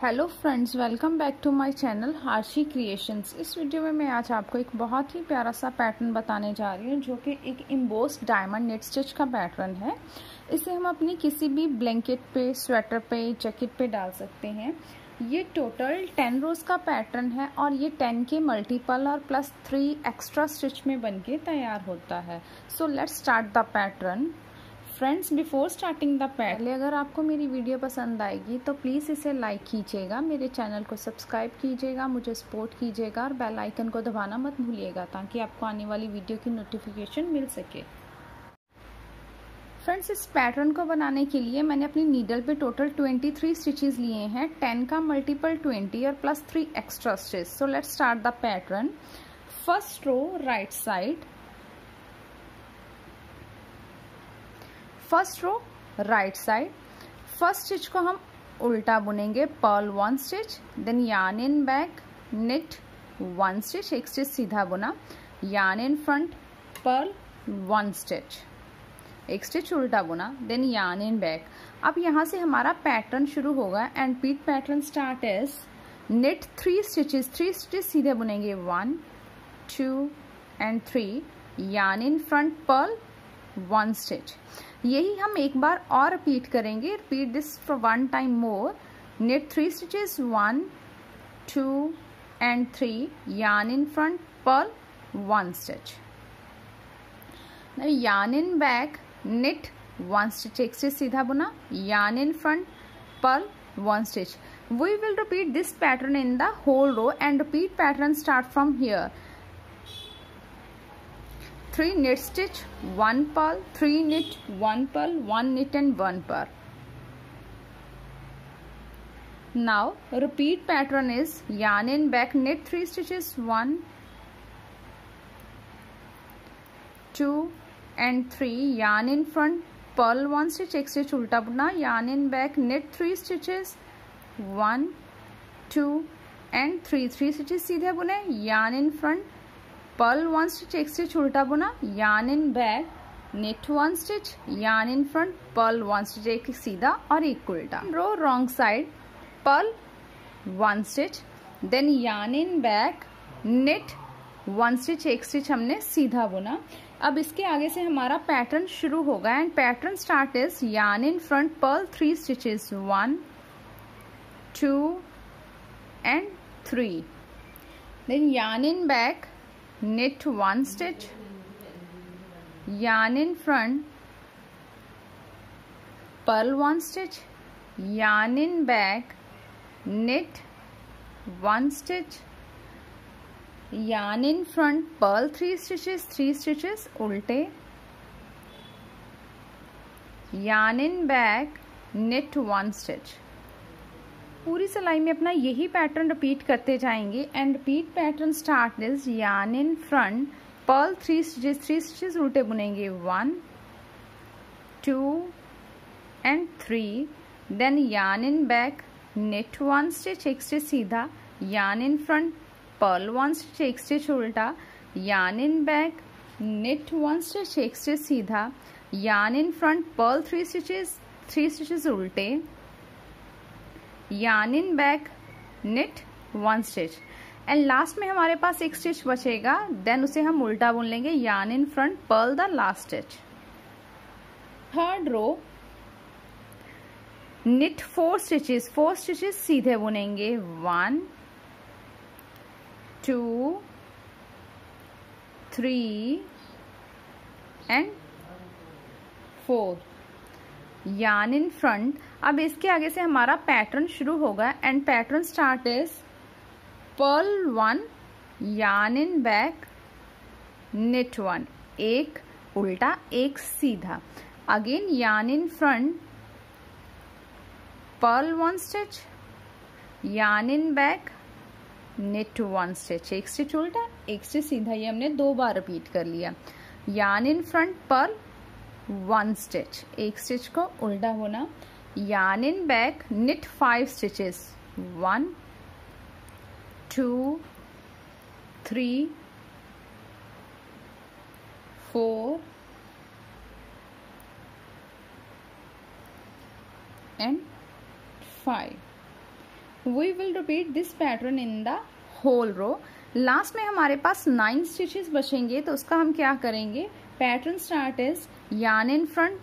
Hello friends, welcome back to my channel Harshi creations. इस video में मैं आज आपको एक बहुत ही प्यारा सा पैटर्न बताने जा रही हूँ जो कि एक एम्बोस्ड डायमंड नेट स्टिच का पैटर्न है। इसे हम अपनी किसी भी ब्लैंकेट पे, स्वेटर पे, जैकेट पे डाल सकते हैं। ये टोटल 10 रोज का पैटर्न है और ये 10 के मल्टीपल और प्लस 3 एक्स्ट्रा स्टिच में बनके तैयार होता है। सो let's start the pattern. Friends, before starting the पहले अगर आपको मेरी वीडियो पसंद आएगी तो प्लीज़ इसे लाइक कीजिएगा, मेरे चैनल को सब्सक्राइब कीजिएगा, मुझे सपोर्ट कीजिएगा और बेल आइकन को दबाना मत भूलिएगा ताकि आपको आने वाली वीडियो की नोटिफिकेशन मिल सके। फ्रेंड्स, इस पैटर्न को बनाने के लिए मैंने अपनी नीडल पे टोटल 23 स्टिचेस लिए हैं। 10 का मल्टीपल 20 और plus 3 extra stitch. So let's start the pattern. First row right side, first row right side. First stitch को हम उल्टा बुनेंगे, purl 1 stitch, then yarn in back, knit 1 stitch, एक स्टिच सीधा बुना, yarn in front, purl 1 stitch, एक stitch उल्टा बुना, देन यार्न इन बैक। अब यहाँ से हमारा पैटर्न शुरू होगा and repeat pattern start is knit 3 stitches, 3 stitches सीधे बुनेंगे, 1 2 and 3, yarn in front, purl 1 stitch. यही हम एक बार और रिपीट करेंगे। Repeat this for 1 time more. knit 3 stitches, 1 2 and 3, yarn in front, purl 1 stitch. Now yarn in back, knit 1 stitch, एक stitch सीधा बुना, yarn in front, purl 1 stitch. We will repeat this pattern in the whole row and repeat pattern start from here. 3 knit stitch, 1 purl, 3 knit, 1 purl, 1 knit and 1 purl. Now repeat pattern is yarn in back, knit 3 stitches, 1 2 and 3, yarn in front, purl 1 stitch, एक stitch उल्टा बुना, yarn in back, knit 3 stitches, 1 2 and 3, 3 stitches सीधे बुने, yarn in front, purl 1 stitch, एक stitch उल्टा बुना, yarn in back, knit 1 stitch, yarn in front, purl 1 stitch, एक सीधा और एक उल्टा। Row wrong side, purl 1 stitch, then yarn in back, knit 1 stitch, एक स्टिच हमने सीधा बुना। अब इसके आगे से हमारा पैटर्न शुरू होगा and pattern start is yarn in front, purl 3 stitches, 1 2 and 3, then yarn in back, knit 1 stitch, yarn in front, purl 1 stitch, yarn in back, knit 1 stitch, yarn in front, purl 3 stitches, 3 stitches उल्टे, yarn in back, knit 1 stitch। पूरी सिलाई में अपना यही pattern repeat करते जाएंगे and repeat pattern start is yarn in front, purl 3 stitches, 3 stitches उल्टे बुनेंगे, 1 2 and 3, then yarn in back, knit 1 stitch, एक स्टिच सीधा, yarn in front, purl 1 stitch, एक स्टिच उल्टा, yarn in back, knit 1 stitch, एक stitch सीधा, yarn in front, purl 3 stitches, 3 stitches उल्टे, yarn in back, knit 1 stitch and last में हमारे पास एक स्टिच बचेगा, देन उसे हम उल्टा बुन लेंगे, yarn in front, purl the last stitch. Third row, knit 4 stitches, 4 stitches सीधे बुनेंगे, 1 2 3 एंड 4, यार्न इन फ्रंट। अब इसके आगे से हमारा पैटर्न शुरू होगा and pattern start is purl 1, yarn in back, knit 1, एक उल्टा एक सीधा, again yarn in front, purl 1 stitch, yarn in back, knit 1 stitch, एक स्टिच उल्टा एक स्टिच सीधा। ये हमने 2 बार रिपीट कर लिया। Yarn in front, purl 1 stitch, एक स्टिच को उल्टा बुना, yarn in back, knit 5 stitches, 1 2 3 4 and 5, we will repeat this pattern in the whole row. Last में हमारे पास 9 स्टिचेस बचेंगे, तो उसका हम क्या करेंगे, pattern start is yarn in front,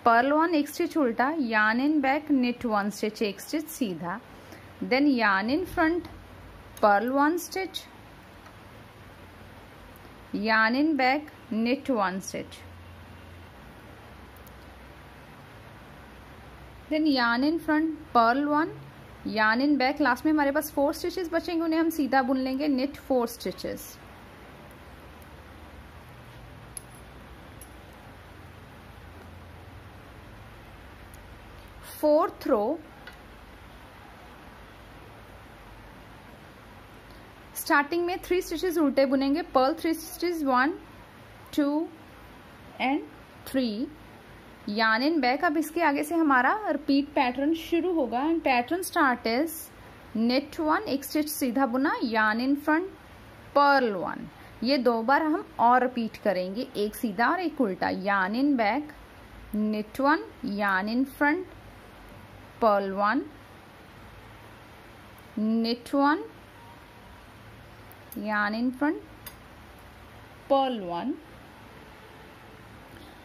purl 1 एक स्टिच उल्टा, yarn in back, knit 1 stitch एक स्टिच सीधा, then yarn in front, purl 1 stitch, yarn in back, knit 1 stitch, then yarn in front, purl 1, yarn in back. Last में हमारे पास 4 stitches बचेंगे, उन्हें हम सीधा बुन लेंगे, knit 4 stitches, fourth row starting में 3 स्टिचेस उल्टे बुनेंगे, purl 3 stitches 1 2 and 3, yarn in back. अब इसके आगे से हमारा रिपीट पैटर्न शुरू होगा and pattern start is knit 1 एक स्टिच सीधा बुना, यार्न इन फ्रंट, पर्ल 1। ये 2 बार हम और रिपीट करेंगे, एक सीधा और एक उल्टा, yarn in back, knit 1, yarn in front, purl 1, knit 1, yarn in front, purl 1,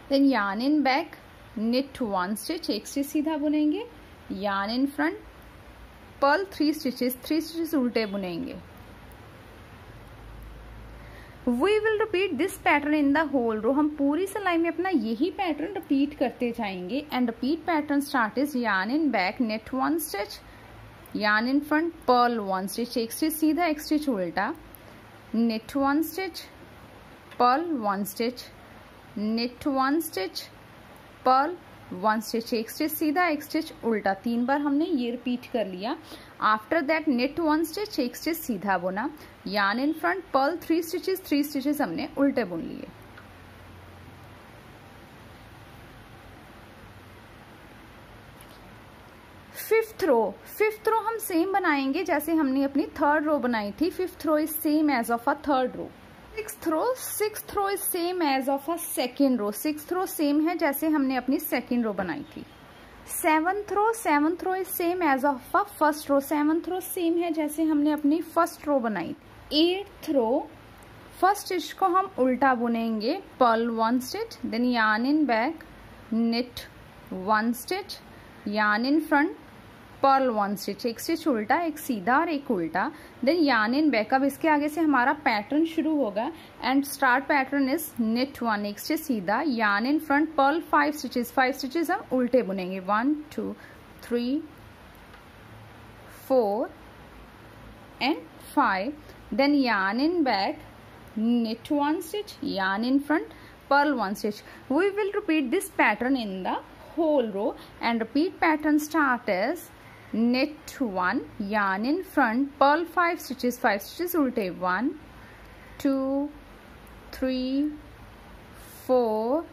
then yarn in back, knit 1 stitch, एक स्टिच सीधा बुनेंगे, yarn in front, purl 3 stitches उल्टे बुनेंगे। We will repeat this pattern in the whole row। हम पूरी सिलाई में अपना यही पैटर्न रिपीट करते जाएंगे and repeat pattern start is yarn in back, knit 1 stitch, yarn in front, purl 1 stitch, एक स्टिच सीधा एक स्टिच उल्टा, knit 1 stitch, purl 1 stitch, knit 1 stitch, purl 1 stitch, एक स्टिच सीधा एक स्टिच उल्टा। 3 बार हमने ये रिपीट कर लिया। आफ्टर दैट knit 1 stitch, एक स्टिच सीधा बुना, yarn in front, purl 3 stitches हमने उल्टे बुन लिए। फिफ्थ रो हम सेम बनाएंगे जैसे हमने अपनी थर्ड रो बनाई थी। Fifth row is same as of a third row. Sixth row is same as of a second row. Sixth row same है जैसे हमने अपनी सेकेंड रो बनाई थी। Seventh row is same as of a first row. Seventh row same है जैसे हमने अपनी फर्स्ट रो बनाई थी। एट्थ रो फर्स्ट स्टिच को हम उल्टा बुनेंगे, purl 1 stitch, then yarn in back, knit 1 stitch, yarn in front, purl 1 stitch, एक स्टिच उल्टा एक सीधा और एक उल्टा, देन yarn in बैक। अब इसके आगे से हमारा पैटर्न शुरू होगा and start pattern is knit 1 एक स्टिच सीधा, yarn in front, purl 5 stitches हम उल्टे बुनेंगे, 1 2 3 4 and 5, then yarn in back, knit 1 stitch, yarn in front, purl 1 stitch. We will repeat this pattern in the whole row and repeat pattern start as knit 1, yarn in front, purl 5 stitches ulte, 1 2 3 4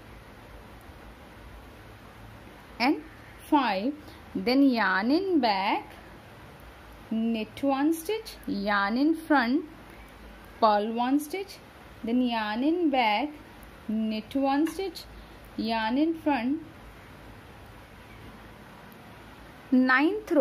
and 5, then yarn in back, knit 1 stitch, yarn in front, purl 1 stitch, then yarn in back, knit 1 stitch, yarn in front. Ninth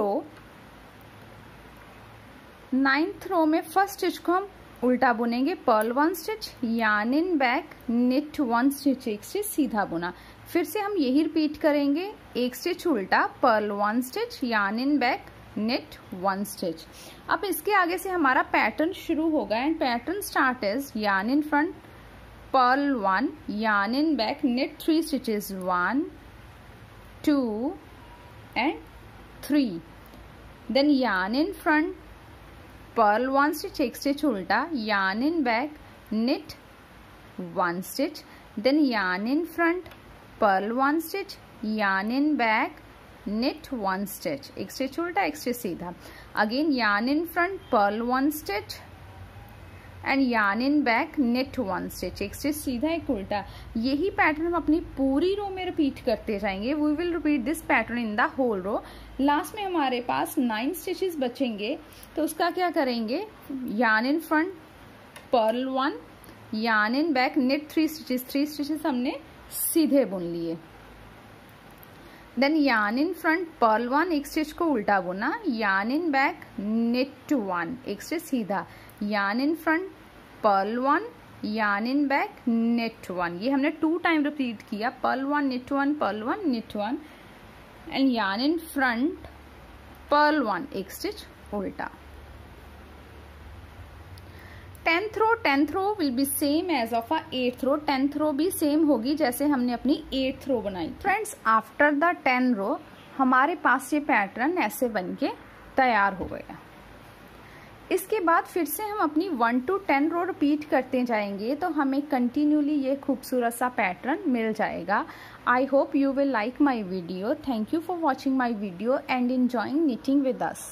row में first stitch को हम उल्टा बुनेंगे, purl 1 stitch, yarn in back, knit 1 stitch, एक stitch सीधा बुना। फिर से हम यही रिपीट करेंगे, एक स्टिच उल्टा, purl 1 stitch, yarn in back, knit 1 stitch. अब इसके आगे से हमारा पैटर्न शुरू होगा and pattern start is yarn in front, purl 1, yarn in back, knit 3 stitches, 1 2 and 3, then yarn in front, purl 1 stitch, एक स्टिच उल्टा, yarn in back, knit 1 stitch, then yarn in front, purl 1 stitch, yarn in back, knit 1 stitch, एक stitch उल्टा एक stitch सीधा, again yarn in front, purl 1 stitch and yarn in back, knit 1 stitch, एक stitch सीधा एक उल्टा। यही pattern हम अपनी पूरी रो में रिपीट करते जाएंगे। We will repeat this pattern in the whole row. Last में हमारे पास 9 स्टिचेस बचेंगे, तो उसका क्या करेंगे, yarn in front, purl 1, yarn in back, knit 3 stitches हमने सीधे बुन लिए। Then yarn in front purl 1, एक स्टिच को उल्टा बुना, यार्न इन बैक knit 1, एक स्टिच सीधा, yarn in front purl 1, yarn in back knit 1, ये हमने 2 टाइम रिपीट किया, purl 1 knit 1, purl 1 knit 1 and yarn in front purl 1, एक स्टिच उल्टा। 10th row will be same as of a 8th row, 10th row भी same होगी जैसे हमने अपनी 8th रो बनाई। फ्रेंड्स आफ्टर द 10 रो हमारे पास ये पैटर्न ऐसे बन के तैयार हो गया। इसके बाद फिर से हम अपनी 1 to 10 रो रिपीट करते जाएंगे तो हमें कंटिन्यूली ये खूबसूरत सा पैटर्न मिल जाएगा। I hope you will like my video. Thank you for watching my video and enjoying knitting with us.